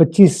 25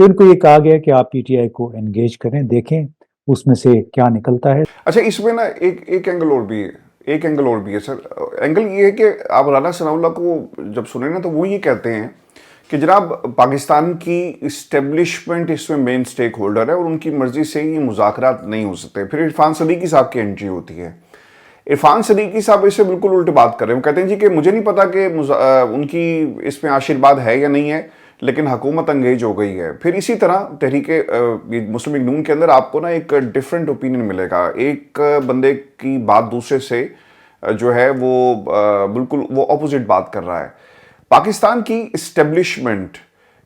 تو ان کو یہ کہا گیا کہ آپ پی ٹی آئی کو انگیج کریں, دیکھیں اس میں سے کیا نکلتا ہے. اچھا اس میں نا ایک اینگل اور بھی ہے, ایک اینگل اور بھی ہے سر. اینگل یہ ہے کہ آپ رانا ثناء اللہ کو جب سنیں نا تو وہ یہ کہتے ہیں کہ جناب پاکستان کی اسٹیبلشمنٹ اس میں مین سٹیک ہولڈر ہے اور ان کی مرضی سے یہ مذاکرات نہیں ہو سکتے. پھر عرفان صدیقی صاحب کی انٹری ہوتی ہے. عرفان صدیقی صاحب اس سے بالکل الٹ بات کر رہے ہیں. وہ کہتے ہیں جی کہ مجھے نہیں پتا کہ ان کی اس میں آشرواد ہے یا نہیں ہے, لیکن حکومت انگیج ہو گئی ہے. پھر اسی طرح تحریک مسلم لیگ نون کے اندر آپ کو نا ایک ڈیفرنٹ اوپینین ملے گا. ایک بندے کی بات دوسرے سے جو ہے وہ بالکل وہ اپوزٹ بات کر رہا ہے. پاکستان کی اسٹیبلشمنٹ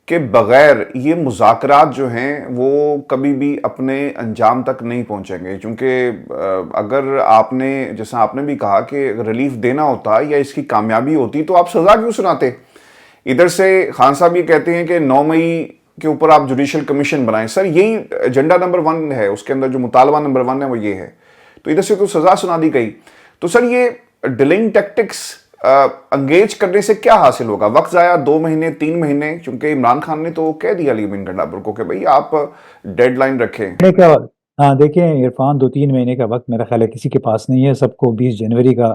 کے بغیر یہ مذاکرات جو ہیں وہ کبھی بھی اپنے انجام تک نہیں پہنچیں گے, کیونکہ اگر آپ نے جیسا آپ نے بھی کہا کہ ریلیف دینا ہوتا یا اس کی کامیابی ہوتی تو آپ سزا کیوں سناتے. ادھر سے خان صاحب یہ کہتے ہیں کہ 9 مئی کے اوپر آپ جوڈیشل کمیشن بنائیں. سر یہی ایجنڈا نمبر 1 ہے, اس کے اندر جو مطالبہ نمبر 1 ہے وہ یہ ہے. تو ادھر سے تو سزا سنا دی گئی. تو سر یہ ڈیلنگ ٹیکٹکس انگیج کرنے سے کیا حاصل ہوگا؟ وقت ضائع 2 مہینے 3 مہینے, چونکہ عمران خان نے تو کہہ دیا علی امین گنڈا پر کو کہ بھئی آپ ڈیڈ لائن رکھیں. ہاں دیکھیں عرفان 2-3 مہینے کا وقت میرا خیال ہے کسی کے پاس نہیں ہے. سب کو 20 جنوری کا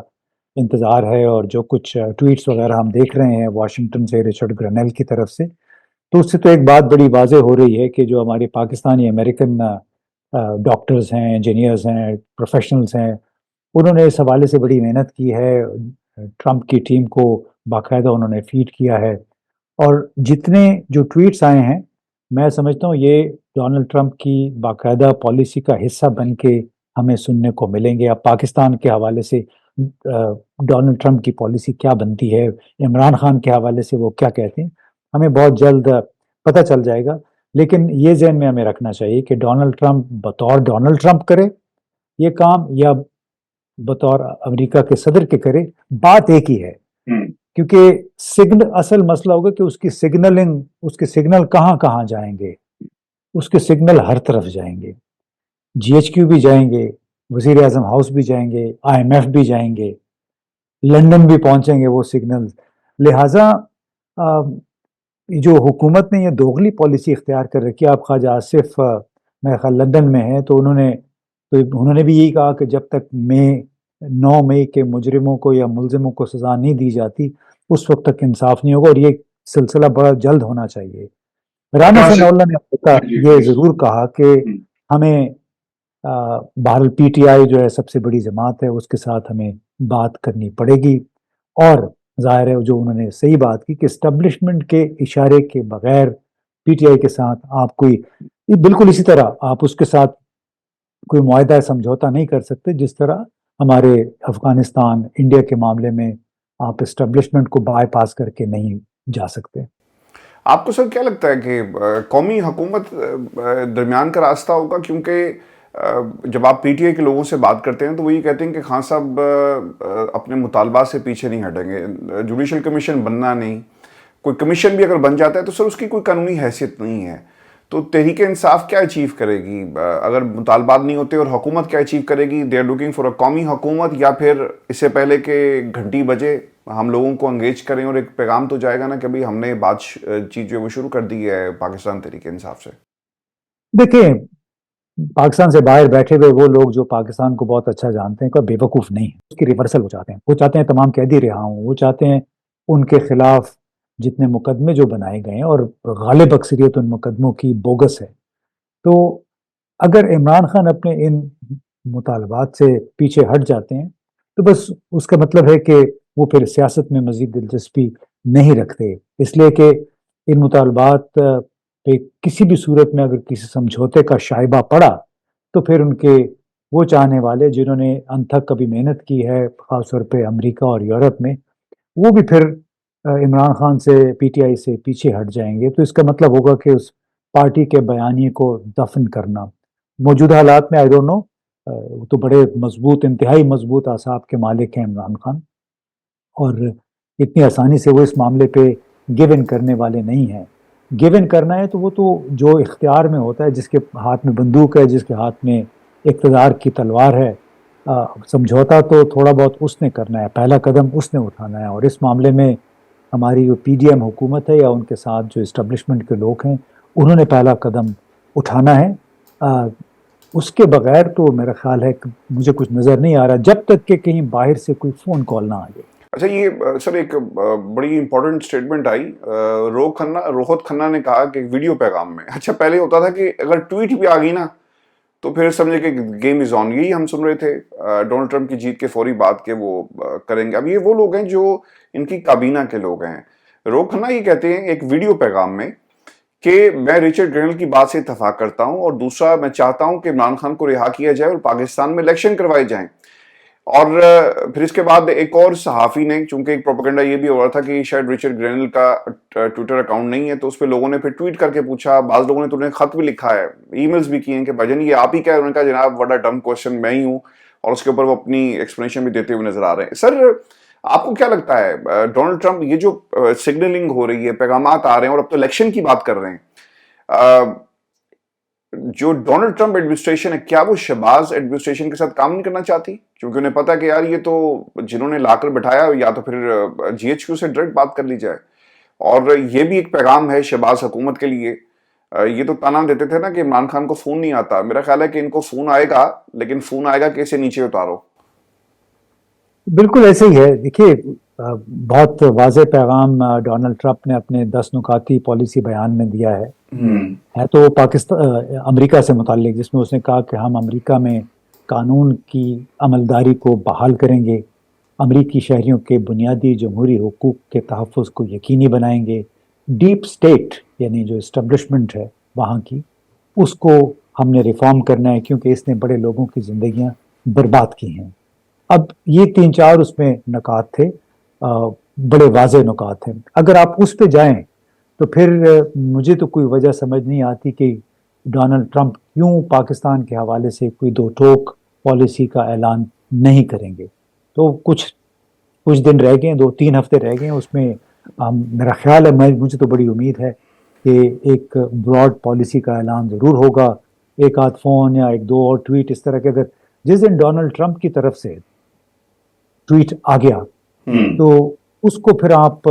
انتظار ہے, اور جو کچھ ٹویٹس وغیرہ ہم دیکھ رہے ہیں واشنگٹن سے رچرڈ گرنیل کی طرف سے, تو اس سے تو ایک بات بڑی واضح ہو رہی ہے کہ جو ہمارے پاکستانی امریکن ڈاکٹرز ہیں, انجینئرز ہیں, پروفیشنلز ہیں, انہوں نے اس حوالے سے بڑی محنت کی ہے. ٹرمپ کی ٹیم کو باقاعدہ انہوں نے فیڈ کیا ہے, اور جتنے جو ٹویٹس آئے ہیں میں سمجھتا ہوں یہ ڈونلڈ ٹرمپ کی باقاعدہ پالیسی کا حصہ بن کے ہمیں سننے کو ملیں گے. اب پاکستان کے حوالے سے ڈونلڈ ٹرمپ کی پالیسی کیا بنتی ہے, عمران خان کے حوالے سے وہ کیا کہتے ہیں, ہمیں بہت جلد پتہ چل جائے گا. لیکن یہ ذہن میں ہمیں رکھنا چاہیے کہ ڈونلڈ ٹرمپ بطور ڈونلڈ ٹرمپ کرے یہ کام یا بطور امریکہ کے صدر کے کرے, بات ایک ہی ہے. کیونکہ اصل مسئلہ ہوگا کہ اس کی سگنلنگ, اس کے سگنل کہاں کہاں جائیں گے. اس کے سگنل ہر طرف جائیں گے, جی ایچ کیو بھی جائیں گے, وزیر اعظم ہاؤس بھی جائیں گے, آئی ایم ایف بھی جائیں گے, لندن بھی پہنچیں گے وہ سگنل. لہٰذا جو حکومت نے یہ دوغلی پالیسی اختیار کر رکھی ہے, آپ خواجہ آصف میرے خیال لندن میں ہیں, تو انہوں نے بھی یہی کہا کہ جب تک 9 مئی کے مجرموں کو یا ملزموں کو سزا نہیں دی جاتی اس وقت تک انصاف نہیں ہوگا, اور یہ سلسلہ بڑا جلد ہونا چاہیے. رانا ثناء اللہ نے یہ ضرور کہا کہ ہمیں بہرحال پی ٹی آئی جو ہے سب سے بڑی جماعت ہے, اس کے ساتھ ہمیں بات کرنی پڑے گی. اور ظاہر ہے جو انہوں نے صحیح بات کی کہ اسٹیبلشمنٹ کے اشارے کے بغیر پی ٹی آئی کے ساتھ آپ کوئی بالکل اسی طرح آپ اس کے ساتھ کوئی معاہدہ سمجھوتا نہیں کر سکتے جس طرح ہمارے افغانستان انڈیا کے معاملے میں آپ اسٹیبلشمنٹ کو بائی پاس کر کے نہیں جا سکتے. آپ کو سر کیا لگتا ہے کہ قومی حکومت درمیان کا راستہ ہوگا؟ کیونکہ جب آپ پی ٹی آئی کے لوگوں سے بات کرتے ہیں تو وہ یہ کہتے ہیں کہ خان صاحب اپنے مطالبات سے پیچھے نہیں ہٹیں گے, جوڈیشل کمیشن بننا نہیں, کوئی کمیشن بھی اگر بن جاتا ہے تو سر اس کی کوئی قانونی حیثیت نہیں ہے. تو تحریک انصاف کیا اچیو کرے گی اگر مطالبات نہیں ہوتے, اور حکومت کیا اچیو کرے گی؟ They are looking for a قومی حکومت, یا پھر اس سے پہلے کہ گھنٹی بجے ہم لوگوں کو انگیج کریں اور ایک پیغام تو جائے گا نا کہ بھئی ہم نے بات چیز جو وہ شروع کر دی ہے پاکستان تحریک انصاف سے. دیکھیں پاکستان سے باہر بیٹھے ہوئے وہ لوگ جو پاکستان کو بہت اچھا جانتے ہیں کوئی بے وقوف نہیں ہے, اس کی ریورسل وہ چاہتے ہیں. وہ چاہتے ہیں تمام قیدی رہا ہوں, وہ چاہتے ہیں ان کے خلاف جتنے مقدمے جو بنائے گئے ہیں, اور غالب اکثریت ان مقدموں کی بوگس ہے. تو اگر عمران خان اپنے ان مطالبات سے پیچھے ہٹ جاتے ہیں تو بس اس کا مطلب ہے کہ وہ پھر سیاست میں مزید دلچسپی نہیں رکھتے, اس لیے کہ ان مطالبات پہ کسی بھی صورت میں اگر کسی سمجھوتے کا شائبہ پڑا تو پھر ان کے وہ چاہنے والے جنہوں نے انتھک کبھی محنت کی ہے خاص طور پہ امریکہ اور یورپ میں, وہ بھی پھر عمران خان سے پی ٹی آئی سے پیچھے ہٹ جائیں گے. تو اس کا مطلب ہوگا کہ اس پارٹی کے بیانیے کو دفن کرنا. موجودہ حالات میں آئی ڈونٹ نو, تو بڑے مضبوط, انتہائی مضبوط اعصاب کے مالک ہیں عمران خان, اور اتنی آسانی سے وہ اس معاملے پہ گیو ان کرنے والے نہیں ہیں. گیو ان کرنا ہے تو وہ تو جو اختیار میں ہوتا ہے, جس کے ہاتھ میں بندوق ہے, جس کے ہاتھ میں اقتدار کی تلوار ہے, سمجھوتا تو تھوڑا بہت اس نے کرنا ہے, پہلا قدم اس نے اٹھانا ہے. اور اس معاملے میں ہماری جو پی ڈی ایم حکومت ہے یا ان کے ساتھ جو اسٹیبلشمنٹ کے لوگ ہیں انہوں نے پہلا قدم اٹھانا ہے. اس کے بغیر تو میرا خیال ہے کہ مجھے کچھ نظر نہیں آ رہا جب تک کہ کہیں باہر سے کوئی فون کال نہ آ جائے. اچھا یہ سر ایک بڑی امپورٹنٹ اسٹیٹمنٹ آئی روہت کھنہ نے کہا کہ ویڈیو پیغام میں. اچھا پہلے ہوتا تھا کہ اگر ٹویٹ بھی آ گئی نا تو پھر سمجھے کہ گیم از آن. یہی ہم سن رہے تھے ڈونلڈ ٹرمپ کی جیت کے فوری بعد کے وہ کریں گے. اب یہ وہ لوگ ہیں جو ان کی کابینہ کے لوگ ہیں. روہت کھنہ یہ کہتے ہیں ایک ویڈیو پیغام میں کہ میں رچرڈ گرینل کی بات سے اتفاق کرتا ہوں اور دوسرا میں چاہتا ہوں کہ عمران خان کو رہا کیا جائے اور پاکستان میں الیکشن کروائے جائیں. اور پھر اس کے بعد ایک اور صحافی نے, چونکہ ایک پروپیگنڈا یہ بھی ہو رہا تھا کہ شاید رچرڈ گرینل کا ٹویٹر اکاؤنٹ نہیں ہے, تو اس پہ لوگوں نے پھر ٹویٹ کر کے پوچھا, بعض لوگوں نے تو انہیں خط بھی لکھا ہے, ای میلز بھی کیے ہیں کہ بھائی جان یہ آپ ہی کیا ہے. انہوں نے کہا جناب بڑا ڈم کوشچن میں ہی ہوں, اور اس کے اوپر وہ اپنی ایکسپلینیشن بھی دیتے ہوئے نظر آ رہے ہیں. سر آپ کو کیا لگتا ہے ڈونلڈ ٹرمپ یہ جو سگنلنگ ہو رہی ہے, پیغامات آ رہے ہیں اور اب تو الیکشن کی بات کر رہے ہیں, جو ڈونلڈ ٹرمپ ایڈمنسٹریشن ہے کیا وہ شہباز ایڈمنسٹریشن کے ساتھ کام نہیں کرنا چاہتی؟ کیونکہ انہیں پتا کہ یار یہ تو جنہوں نے لا کر بٹھایا یا تو پھر جی ایچ کیو سے ڈائریکٹ بات کر لی جائے. اور یہ بھی ایک پیغام ہے شہباز حکومت کے لیے. یہ تو تانا دیتے تھے نا کہ عمران خان کو فون نہیں آتا. میرا خیال ہے کہ ان کو فون آئے گا, لیکن فون آئے گا کہ اسے نیچے اتارو. بالکل ایسے ہی ہے. دیکھیے بہت واضح پیغام ڈونلڈ ٹرمپ نے اپنے 10 نکاتی پالیسی بیان میں دیا ہے تو پاکستان امریکہ سے متعلق, جس میں اس نے کہا کہ ہم امریکہ میں قانون کی عملداری کو بحال کریں گے, امریکی شہریوں کے بنیادی جمہوری حقوق کے تحفظ کو یقینی بنائیں گے, ڈیپ سٹیٹ یعنی جو اسٹیبلشمنٹ ہے وہاں کی اس کو ہم نے ریفارم کرنا ہے کیونکہ اس نے بڑے لوگوں کی زندگیاں برباد کی ہیں. اب یہ 3-4 اس میں نکات تھے, بڑے واضح نکات ہیں. اگر آپ اس پہ جائیں تو پھر مجھے تو کوئی وجہ سمجھ نہیں آتی کہ ڈونلڈ ٹرمپ کیوں پاکستان کے حوالے سے کوئی دو ٹوک پالیسی کا اعلان نہیں کریں گے. تو کچھ دن رہ گئے, 2-3 ہفتے رہ گئے, اس میں میرا خیال ہے, مجھے تو بڑی امید ہے کہ ایک براڈ پالیسی کا اعلان ضرور ہوگا. ایک آدھ فون یا 1-2 اور ٹویٹ اس طرح کے, اگر جس دن ڈونلڈ ٹرمپ کی طرف سے ٹویٹ آ گیا تو اس کو پھر آپ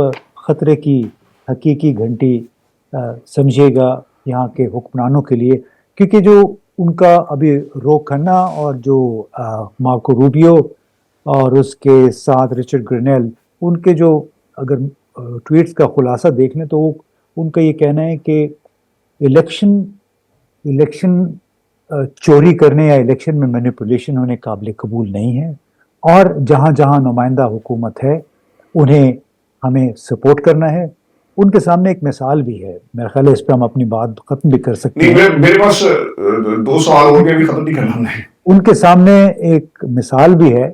خطرے کی حقیقی گھنٹی سمجھے گا یہاں کے حکمرانوں کے لیے, کیونکہ جو ان کا ابھی روہت کھنہ اور جو مارکو روبیو اور اس کے ساتھ رچرڈ گرینل, ان کے جو اگر ٹویٹس کا خلاصہ دیکھ لیں تو ان کا یہ کہنا ہے کہ الیکشن چوری کرنے یا الیکشن میں مینیپولیشن ہونے قابل قبول نہیں ہے, اور جہاں جہاں نمائندہ حکومت ہے انہیں ہمیں سپورٹ کرنا ہے. ان کے سامنے ایک مثال بھی ہے, میرا خیال ہے اس پہ ہم اپنی بات ختم بھی کر سکتے ہیں. میرے پاس 2 سوال ہو گئے, بھی ختم نہیں کرنا ہے. ان کے سامنے ایک مثال بھی ہے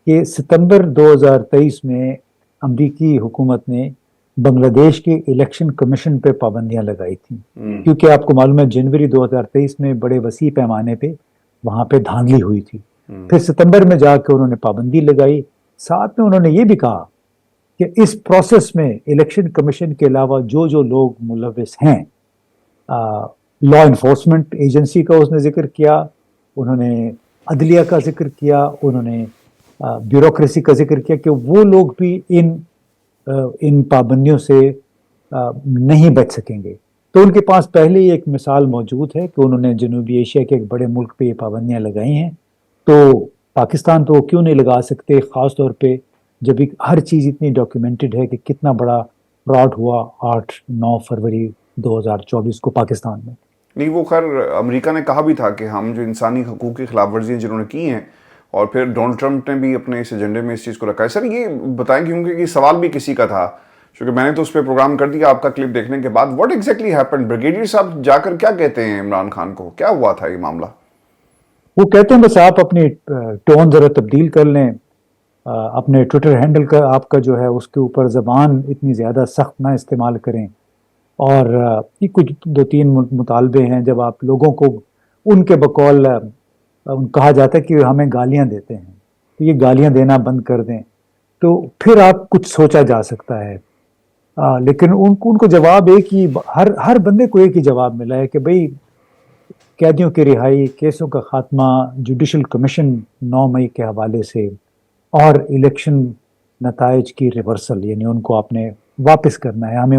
کہ ستمبر 2023 میں امریکی حکومت نے بنگلہ دیش کے الیکشن کمیشن پہ پابندیاں لگائی تھیں, کیونکہ آپ کو معلوم ہے جنوری 2023 میں بڑے وسیع پیمانے پہ وہاں پہ دھاندلی ہوئی تھی. پھر ستمبر میں جا کے انہوں نے پابندی لگائی. ساتھ میں انہوں نے یہ بھی کہا کہ اس پروسیس میں الیکشن کمیشن کے علاوہ جو جو لوگ ملوث ہیں, لا انفورسمنٹ ایجنسی کا اس نے ذکر کیا, انہوں نے عدلیہ کا ذکر کیا, انہوں نے بیوروکریسی کا ذکر کیا, کہ وہ لوگ بھی ان پابندیوں سے نہیں بچ سکیں گے. تو ان کے پاس پہلے ہی ایک مثال موجود ہے کہ انہوں نے جنوبی ایشیا کے ایک بڑے ملک پہ یہ پابندیاں لگائی ہیں, تو پاکستان تو کیوں نہیں لگا سکتے, خاص طور پہ جب ہر چیز اتنی ڈاکیومنٹڈ ہے کہ کتنا بڑا فراڈ ہوا 8-9 فروری 2024 کو پاکستان میں. نہیں وہ خیر امریکہ نے کہا بھی تھا کہ ہم جو انسانی حقوق کی خلاف ورزیاں جنہوں نے کی ہیں, اور پھر ڈونلڈ ٹرمپ نے بھی اپنے اس ایجنڈے میں اس چیز کو رکھا ہے. سر یہ بتائیں کیونکہ یہ سوال بھی کسی کا تھا, کیونکہ میں نے تو اس پہ پروگرام کر دیا آپ کا کلپ دیکھنے کے بعد. What exactly happened? بریگیڈیئر صاحب جا کر کیا کہتے ہیں عمران خان کو, کیا ہوا تھا یہ معاملہ؟ وہ کہتے ہیں بس آپ اپنی ٹون ذرا تبدیل کر لیں, اپنے ٹویٹر ہینڈل کا آپ کا جو ہے اس کے اوپر زبان اتنی زیادہ سخت نہ استعمال کریں, اور یہ کچھ 2-3 مطالبے ہیں. جب آپ لوگوں کو ان کے بقول کہا جاتا ہے کہ ہمیں گالیاں دیتے ہیں, تو یہ گالیاں دینا بند کر دیں, تو پھر آپ کچھ سوچا جا سکتا ہے. لیکن ان کو جواب ایک ہی, ہر بندے کو ایک ہی جواب ملا ہے کہ بھئی قیدیوں کی رہائی, کیسوں کا خاتمہ, جوڈیشل کمیشن 9 مئی کے حوالے سے, اور الیکشن نتائج کی ریورسل, یعنی ان کو آپ نے واپس کرنا ہے, ہمیں